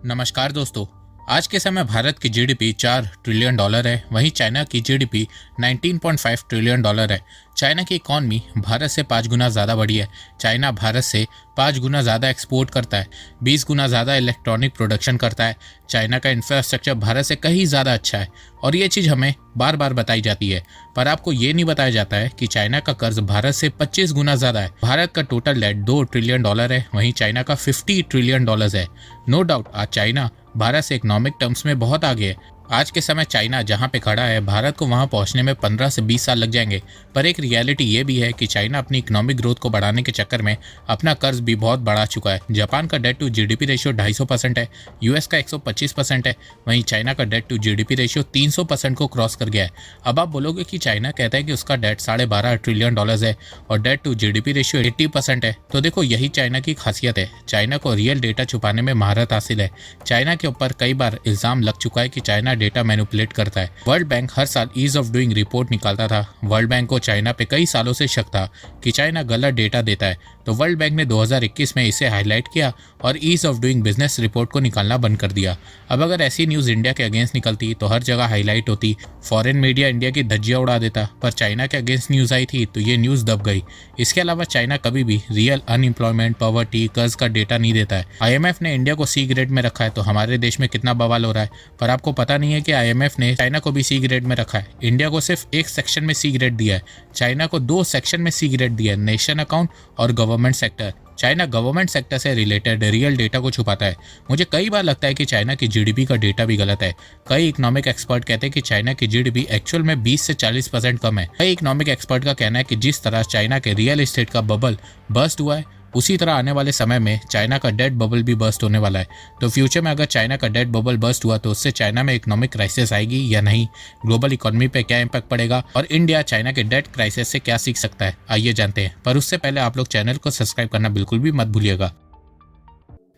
नमस्कार दोस्तों। आज के समय भारत की जीडीपी 4 ट्रिलियन डॉलर है, वहीं चाइना की जीडीपी 19.5 ट्रिलियन डॉलर है। चाइना की इकॉनमी भारत से 5 गुना ज़्यादा बड़ी है। चाइना भारत से 5 गुना ज़्यादा एक्सपोर्ट करता है, 20 गुना ज़्यादा इलेक्ट्रॉनिक प्रोडक्शन करता है। चाइना का इंफ्रास्ट्रक्चर भारत से कहीं ज़्यादा अच्छा है और ये चीज़ हमें बार बार बताई जाती है, पर आपको ये नहीं बताया जाता है कि चाइना का कर्ज भारत से 25 गुना ज़्यादा है। भारत का टोटल डेट 2 ट्रिलियन डॉलर है, वहीं चाइना का 50 ट्रिलियन डॉलर है। नो डाउट आज चाइना भारत से इकोनॉमिक टर्म्स में बहुत आगे है। आज के समय चाइना जहां पे खड़ा है, भारत को वहां पहुंचने में 15 से 20 साल लग जाएंगे। पर एक रियलिटी ये भी है कि चाइना अपनी इकोनॉमिक ग्रोथ को बढ़ाने के चक्कर में अपना कर्ज भी बहुत बढ़ा चुका है। जापान का डेट टू जीडीपी रेशियो 250% है, यूएस का 125% है, वहीं चाइना का डेट टू जीडीपी रेशियो 300% को क्रॉस कर गया है। अब आप बोलोगे कि चाइना कहता है कि उसका डेट 12.5 ट्रिलियन डॉलर है और डेट टू जीडीपी रेशियो 80% है। तो देखो यही चाइना की खासियत है। चाइना को रियल डेटा छुपाने में महारत हासिल है। चाइना के ऊपर कई बार इल्जाम लग चुका है कि चाइना डेटा मैनिपुलेट करता है। वर्ल्ड बैंक हर साल ईज ऑफ डूइंग रिपोर्ट निकालता था। वर्ल्ड बैंक को चाइना पे कई सालों से शक था कि चाइना गलत डेटा देता है, तो वर्ल्ड बैंक ने 2021 में इसे हाईलाइट किया और ease of doing business report को निकालना बंद कर दिया। अब अगर ऐसी न्यूज़ इंडिया के अगेंस्ट निकलती तो हर जगह हाईलाइट होती, फॉरेन मीडिया इंडिया की धज्जियां उड़ा देता, पर चाइना के अगेंस्ट न्यूज़ आई थी तो ये न्यूज़ दब गई। इसके अलावा चाइना कभी भी रियल अनएम्प्लॉयमेंट, पॉवर्टी, कर्ज का डेटा नहीं देता है। आईएमएफ ने इंडिया को सी ग्रेड में रखा है, तो हमारे देश में कितना बवाल हो रहा है, पर आपको पता नहीं है कि आईएमएफ ने चाइना को भी सी ग्रेड में रखा है। इंडिया को सिर्फ एक सेक्शन में सी ग्रेड दिया है, चाइना को 2 सेक्शन में सी ग्रेड दिया है, नेशन अकाउंट और government sector. China government sector से रिलेटेड रियल डेटा को छुपाता है। मुझे कई बार लगता है कि चाइना की जीडीपी का डेटा भी गलत है। कई इकोनॉमिक एक्सपर्ट कहते हैं कि चाइना की जीडीपी एक्चुअल में 20 से 40% कम है। कई इकोनॉमिक एक्सपर्ट का कहना है कि जिस तरह चाइना के रियल एस्टेट का बबल बस्ट हुआ है, उसी तरह आने वाले समय में चाइना का डेट बबल भी बस्ट होने वाला है। तो फ्यूचर में अगर चाइना का डेट बबल बस्ट हुआ तो उससे चाइना में इकोनॉमिक क्राइसिस आएगी या नहीं, ग्लोबल इकोनॉमी पे क्या इंपैक्ट पड़ेगा और इंडिया चाइना के डेट क्राइसिस से क्या सीख सकता है, आइए जानते हैं। पर उससे पहले आप लोग चैनल को सब्सक्राइब करना बिल्कुल भी मत भूलिएगा।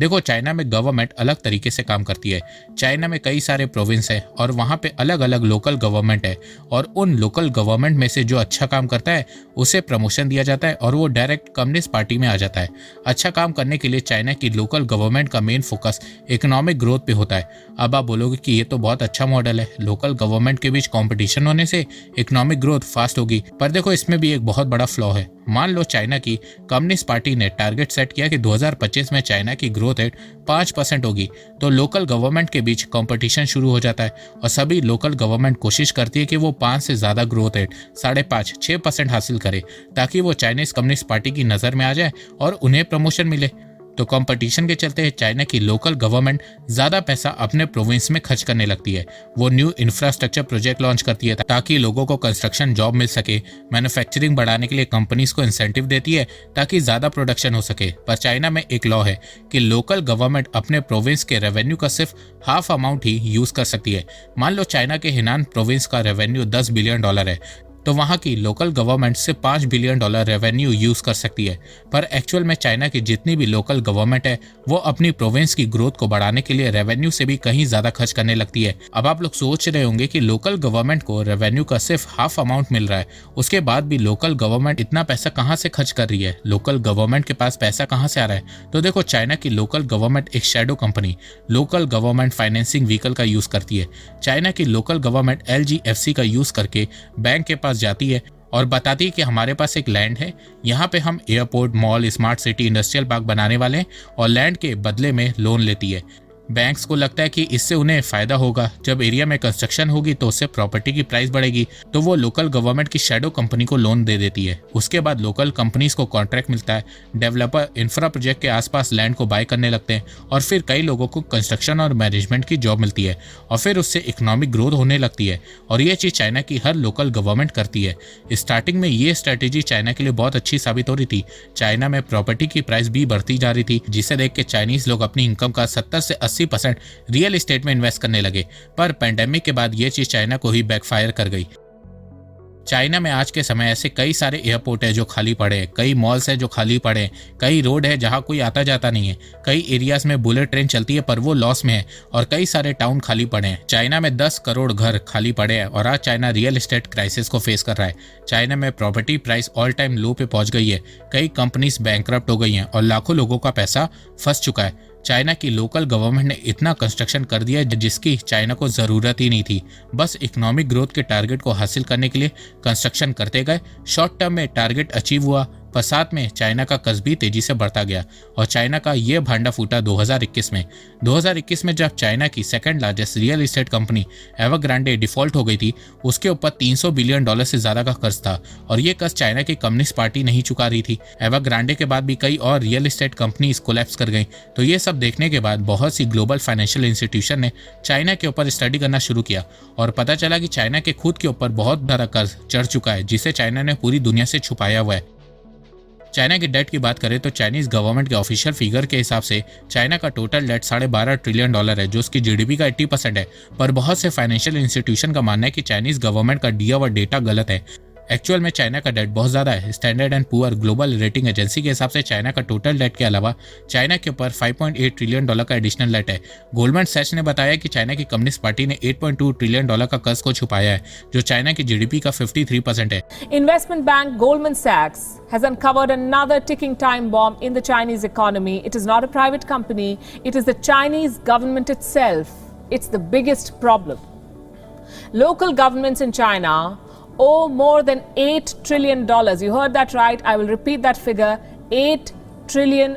देखो चाइना में गवर्नमेंट अलग तरीके से काम करती है। चाइना में कई सारे प्रोविंस है और वहाँ पे अलग अलग लोकल गवर्नमेंट है, और उन लोकल गवर्नमेंट में से जो अच्छा काम करता है उसे प्रमोशन दिया जाता है और वो डायरेक्ट कम्युनिस्ट पार्टी में आ जाता है। अच्छा काम करने के लिए चाइना की लोकल गवर्नमेंट का मेन फोकस इकोनॉमिक ग्रोथ पे होता है। अब आप बोलोगे कि ये तो बहुत अच्छा मॉडल है, लोकल गवर्नमेंट के बीच कॉम्पिटिशन होने से इकोनॉमिक ग्रोथ फास्ट होगी, पर देखो इसमें भी एक बहुत बड़ा फ्लॉ है। मान लो चाइना की कम्युनिस्ट पार्टी ने टारगेट सेट किया कि 2025 में चाइना की ग्रोथ रेट 5% होगी, तो लोकल गवर्नमेंट के बीच कंपटीशन शुरू हो जाता है और सभी लोकल गवर्नमेंट कोशिश करती है कि वो 5 से ज़्यादा ग्रोथ रेट 5.5-6% हासिल करे, ताकि वो चाइनीज कम्युनिस्ट पार्टी की नज़र में आ जाए और उन्हें प्रमोशन मिले। तो कंपटीशन के चलते चाइना की लोकल गवर्नमेंट ज़्यादा पैसा अपने प्रोविंस में खर्च करने लगती है। वो न्यू इंफ्रास्ट्रक्चर प्रोजेक्ट लॉन्च करती है ताकि लोगों को कंस्ट्रक्शन जॉब मिल सके। मैन्युफैक्चरिंग बढ़ाने के लिए कंपनीज को इंसेंटिव देती है ताकि ज़्यादा प्रोडक्शन हो सके। पर चाइना में एक लॉ है कि लोकल गवर्नमेंट अपने प्रोविंस के रेवेन्यू का सिर्फ हाफ अमाउंट ही यूज़ कर सकती है। मान लो चाइना के हिनान प्रोविंस का रेवेन्यू $10 बिलियन है, तो वहाँ की लोकल गवर्नमेंट से $5 बिलियन रेवेन्यू यूज़ कर सकती है। पर एक्चुअल में चाइना की जितनी भी लोकल गवर्नमेंट है वो अपनी प्रोविंस की ग्रोथ को बढ़ाने के लिए रेवेन्यू से भी कहीं ज़्यादा खर्च करने लगती है। अब आप लोग सोच रहे होंगे कि लोकल गवर्नमेंट को रेवेन्यू का सिर्फ हाफ अमाउंट मिल रहा है, उसके बाद भी लोकल गवर्नमेंट इतना पैसा कहाँ से खर्च कर रही है, लोकल गवर्नमेंट के पास पैसा कहाँ से आ रहा है। तो देखो चाइना की लोकल गवर्नमेंट एक shadow company local government financing vehicle का यूज़ करती है। चाइना की लोकल गवर्नमेंट LGFC का यूज़ करके बैंक के पास जाती है और बताती है कि हमारे पास एक लैंड है, यहाँ पे हम airport, mall, smart city, industrial park बनाने वाले हैं, और लैंड के बदले में लोन लेती है। बैंक्स को लगता है कि इससे उन्हें फ़ायदा होगा, जब एरिया में कंस्ट्रक्शन होगी तो उससे प्रॉपर्टी की प्राइस बढ़ेगी, तो वो लोकल गवर्नमेंट की शैडो कंपनी को लोन दे देती है। उसके बाद लोकल कंपनीज को कॉन्ट्रैक्ट मिलता है, डेवलपर इंफ्रा प्रोजेक्ट के आसपास लैंड को बाय करने लगते हैं और फिर कई लोगों को कंस्ट्रक्शन और मैनेजमेंट की जॉब मिलती है और फिर उससे इकोनॉमिक ग्रोथ होने लगती है। और ये चीज़ चाइना की हर लोकल गवर्नमेंट करती है। स्टार्टिंग में ये स्ट्रैटेजी चाइना के लिए बहुत अच्छी साबित हो रही थी। चाइना में प्रॉपर्टी की प्राइस भी बढ़ती जा रही थी, जिसे देख के चाइनीज लोग अपनी इनकम का 70 से 80% रियल एस्टेट में इन्वेस्ट करने लगे। पर पेंडेमिक के बाद यह चीज चाइना को ही बैकफायर कर गई। चाइना में आज के समय ऐसे कई सारे एयरपोर्ट है जो खाली पड़े हैं, कई मॉल्स है जो खाली पड़े हैं, कई रोड है जहाँ कोई आता जाता नहीं है, कई एरियाज में बुलेट ट्रेन चलती है पर वो लॉस में है, और कई सारे टाउन खाली पड़े हैं। चाइना में 10 करोड़ घर खाली पड़े हैं और आज चाइना रियल एस्टेट क्राइसिस को फेस कर रहा है। चाइना में प्रॉपर्टी प्राइस ऑल टाइम लो पे पहुंच गई है, कई कंपनीज बैंकरप्ट हो गई हैं और लाखों लोगों का पैसा फंस चुका है। चाइना की लोकल गवर्नमेंट ने इतना कंस्ट्रक्शन कर दिया जिसकी चाइना को जरूरत ही नहीं थी। बस इकोनॉमिक ग्रोथ के टारगेट को हासिल करने के लिए कंस्ट्रक्शन करते गए। शॉर्ट टर्म में टारगेट अचीव हुआ, पर साथ में चाइना का कर्ज भी तेजी से बढ़ता गया और चाइना का ये भांडा फूटा 2021 में। 2021 में जब चाइना की second largest real estate company Evergrande default हो गई थी, उसके ऊपर $300 बिलियन से ज्यादा का कर्ज था और ये कर्ज चाइना की कम्युनिस्ट पार्टी नहीं चुका रही थी। एवरग्रांडे के बाद भी कई और रियल एस्टेट कंपनीज कोलैप्स कर गई। तो ये सब देखने के बाद बहुत सी ग्लोबल फाइनेंशियल इंस्टीट्यूशन ने चाइना के ऊपर स्टडी करना शुरू किया और पता चला कि चाइना के खुद के ऊपर बहुत बड़ा कर्ज चढ़ चुका है, जिसे चाइना ने पूरी दुनिया से छुपाया हुआ है। चाइना की डेट की बात करें तो चाइनीज गवर्नमेंट के ऑफिशियल फिगर के हिसाब से चाइना का टोटल डेट $12.5 ट्रिलियन है, जो उसकी जीडीपी का 80% है। पर बहुत से फाइनेंशियल इंस्टीट्यूशन का मानना है कि चाइनीज गवर्नमेंट का दिया हुआ डेटा गलत है। एक्चुअल में चाइना का डेट बहुत ज्यादा है। Standard and poor global rating agency के हिसाब से चाइना का टोटल डेट के अलावा चाइना के ऊपर $5.8 ट्रिलियन का एडिशनल डेट है। गोल्डमैन सैच ने बताया कि चाइना की कम्युनिस्ट पार्टी ने $8.2 ट्रिलियन का कर्ज को छुपाया है, जो चाइना की जीडीपी का 53% है। Investment bank Goldman Sachs has uncovered another ticking time bomb in the Chinese economy. It is not a private company, it is the Chinese government itself. It's the biggest problem. Local governments in China owe more than $8 trillion. You heard that right. I will repeat that figure. $8 trillion.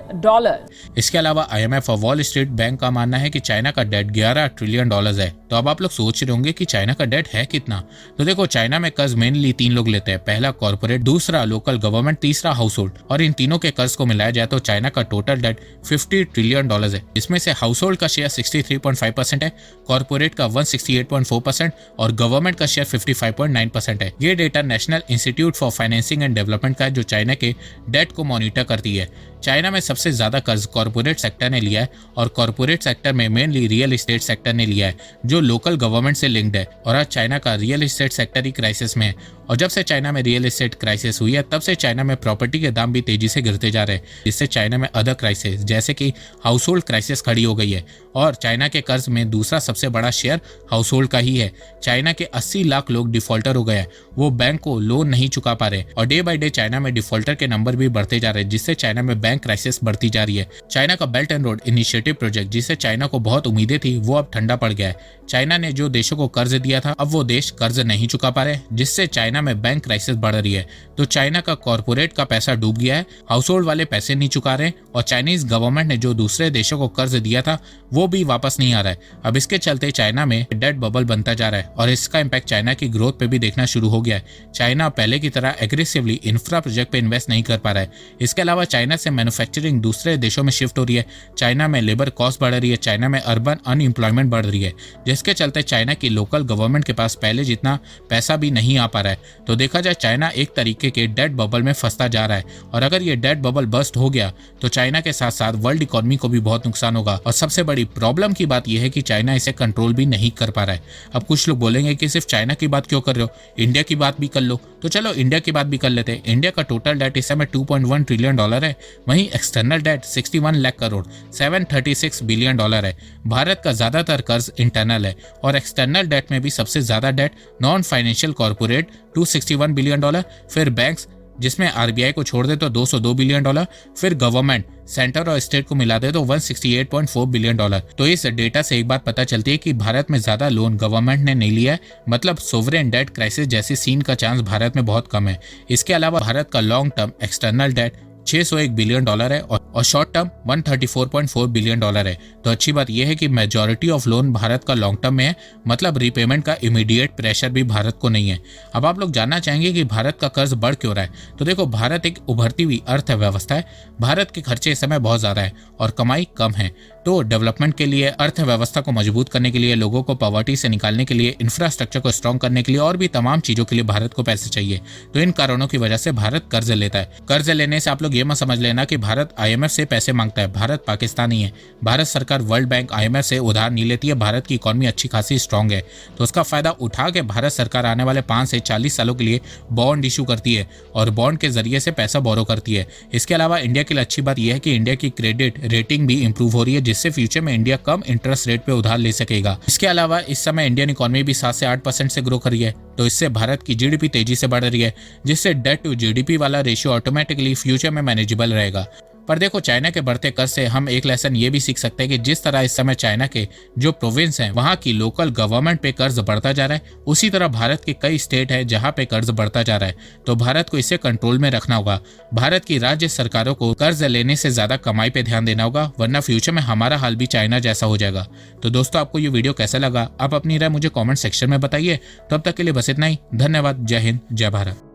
इसके अलावा IMF और wall street bank का मानना है कि China का date $11 trillion है। तो अब आप लोग सोच रहे होंगे कि चाइना का डेट है कितना। तो देखो, चाइना में कर्ज मेनली 3 लोग लेते हैं। पहला कॉर्पोरेट, दूसरा लोकल गवर्नमेंट, तीसरा हाउस होल्ड। और इन तीनों के कर्ज को मिलाया जाए तो चाइना का टोटल डेट $50 ट्रिलियन है। इसमें से हाउस होल्ड का शेयर 63.5% है, कॉर्पोरेट का 168.4% और गवर्नमेंट का शेयर 55.9% है। ये data national institute for financing and development का है, जो चाइना के डेट को मॉनिटर करती है। चाइना में सबसे ज्यादा कर्ज कॉर्पोरेट सेक्टर ने लिया है और कॉर्पोरेट सेक्टर में मेनली रियल एस्टेट सेक्टर ने लिया है, जो लोकल गवर्नमेंट से लिंक्ड है। और आज चाइना का रियल एस्टेट सेक्टर ही क्राइसिस में है। और जब से चाइना में रियल एस्टेट क्राइसिस हुई है, तब से चाइना में प्रॉपर्टी के दाम भी तेजी से गिरते जा रहे हैं, जिससे चाइना में अदर क्राइसिस जैसे कि हाउस होल्ड क्राइसिस खड़ी हो गई है। और चाइना के कर्ज में दूसरा सबसे बड़ा शेयर हाउस होल्ड का ही है। चाइना के 80 लाख लोग डिफॉल्टर हो गए हैं, वो बैंक को लोन नहीं चुका पा रहे और डे बाय डे चाइना में डिफॉल्टर के नंबर भी बढ़ते जा रहे हैं, जिससे चाइना में बैंक क्राइसिस बढ़ती जा रही है। चाइना का belt and road initiative project, जिससे चाइना को बहुत उम्मीदें थी, वो अब ठंडा पड़ गया है। चाइना ने जो देशों को कर्ज दिया था, अब वो देश कर्ज नहीं चुका पा रहे, जिससे चाइना में बैंक क्राइसिस बढ़ रही है। तो चाइना का कॉर्पोरेट का पैसा डूब गया है, हाउस होल्ड वाले पैसे नहीं चुका रहे और चाइनीज गवर्नमेंट ने जो दूसरे देशों को कर्ज दिया था, वो भी वापस नहीं आ रहा है। अब इसके चलते चाइना में डेट बबल बनता जा रहा है और इसका इम्पैक्ट चाइना की ग्रोथ पे भी देखना शुरू हो गया है। चाइना पहले की तरह एग्रेसिवली इंफ्रा प्रोजेक्ट पे इन्वेस्ट नहीं कर पा रहा है। इसके अलावा चाइना से मैन्युफैक्चरिंग दूसरे देशों में शिफ्ट हो रही है। चाइना में लेबर कॉस्ट बढ़ रही है, चाइना में अर्बन अनएम्प्लॉयमेंट बढ़ रही है, जिसके चलते चाइना की लोकल गवर्नमेंट के पास पहले जितना पैसा भी नहीं आ पा रहा है। तो देखा जाए, चाइना एक तरीके के डेट बबल में फंसता जा रहा है और अगर ये डेट बबल बस्ट हो गया तो चाइना के साथ साथ वर्ल्ड इकोनॉमी को भी बहुत नुकसान होगा। और सबसे बड़ी प्रॉब्लम की बात यह है कि चाइना इसे कंट्रोल भी नहीं कर पा रहा है। अब कुछ लोग बोलेंगे कि सिर्फ चाइना की बात क्यों कर रहे हो, इंडिया की बात भी कर लो। तो चलो इंडिया की बात भी कर लेते हैं। इंडिया का टोटल डेट इस समय $2.1 ट्रिलियन है, वहीं external debt 61 lakh crore $736 billion है। भारत का ज्यादातर कर्ज इंटरनल है और एक्सटर्नल डेट में भी सबसे ज्यादा debt non financial corporate $261 billion, फिर बैंक्स जिसमें आरबीआई को छोड़ दे तो $202 बिलियन, फिर गवर्नमेंट सेंटर और स्टेट को मिला दे तो $168.4 बिलियन। तो इस डेटा से एक बात पता चलती है कि भारत में ज्यादा लोन गवर्नमेंट ने नहीं लिया है, मतलब सोवरेन डेट क्राइसिस जैसी सीन का चांस भारत में बहुत कम है। इसके अलावा भारत का long term external debt $601 billion है और शॉर्ट टर्म $134.4 बिलियन है। तो अच्छी बात यह है कि मेजॉरिटी ऑफ लोन भारत का लॉन्ग टर्म में है, मतलब रीपेमेंट का इमीडिएट प्रेशर भी भारत को नहीं है। अब आप लोग जानना चाहेंगे कि भारत का कर्ज बढ़ क्यों रहा है। तो देखो, भारत एक उभरती हुई अर्थव्यवस्था है। भारत के खर्चे इस समय बहुत ज्यादा है और कमाई कम है। तो डेवलपमेंट के लिए, अर्थव्यवस्था को मजबूत करने के लिए, लोगों को पॉवर्टी से निकालने के लिए, इंफ्रास्ट्रक्चर को स्ट्रॉन्ग करने के लिए और भी तमाम चीजों के लिए भारत को पैसे चाहिए। तो इन कारणों की वजह से भारत कर्ज लेता है। कर्ज लेने से आप लोग ये मत समझ लेना कि भारत IMF से पैसे मांगता है। भारत पाकिस्तान नहीं है। भारत सरकार वर्ल्ड बैंक IMF से उधार नहीं लेती है। भारत की इकोनॉमी अच्छी खासी स्ट्रांग है, तो उसका फायदा उठा के भारत सरकार आने वाले 5 से 40 सालों के लिए बॉन्ड इशू करती है और बॉन्ड के जरिए से पैसा बोरो करती है। इसके अलावा इंडिया के लिए अच्छी बात यह है कि इंडिया की क्रेडिट रेटिंग भी इंप्रूव हो रही है, जिससे फ्यूचर में इंडिया कम इंटरेस्ट रेट पे उधार ले सकेगा। इसके अलावा इस समय इंडियन इकोनॉमी भी 7 से 8% से ग्रो कर रही है, तो इससे भारत की जीडीपी तेजी से बढ़ रही है, जिससे डेट टू जीडीपी वाला रेशियो ऑटोमेटिकली फ्यूचर में मैनेजेबल रहेगा। पर देखो, चाइना के बढ़ते कर्ज से हम एक लेसन ये भी सीख सकते हैं कि जिस तरह इस समय चाइना के जो प्रोविंस हैं वहाँ की लोकल गवर्नमेंट पे कर्ज बढ़ता जा रहा है, उसी तरह भारत के कई स्टेट है जहाँ पे कर्ज बढ़ता जा रहा है। तो भारत को इसे कंट्रोल में रखना होगा। भारत की राज्य सरकारों को कर्ज लेने से ज्यादा कमाई पे ध्यान देना होगा, वरना फ्यूचर में हमारा हाल भी चाइना जैसा हो जाएगा। तो दोस्तों, आपको ये वीडियो कैसा लगा? आप अपनी राय मुझे कॉमेंट सेक्शन में बताइए। तब तक के लिए बस इतना ही। धन्यवाद। जय हिंद, जय भारत।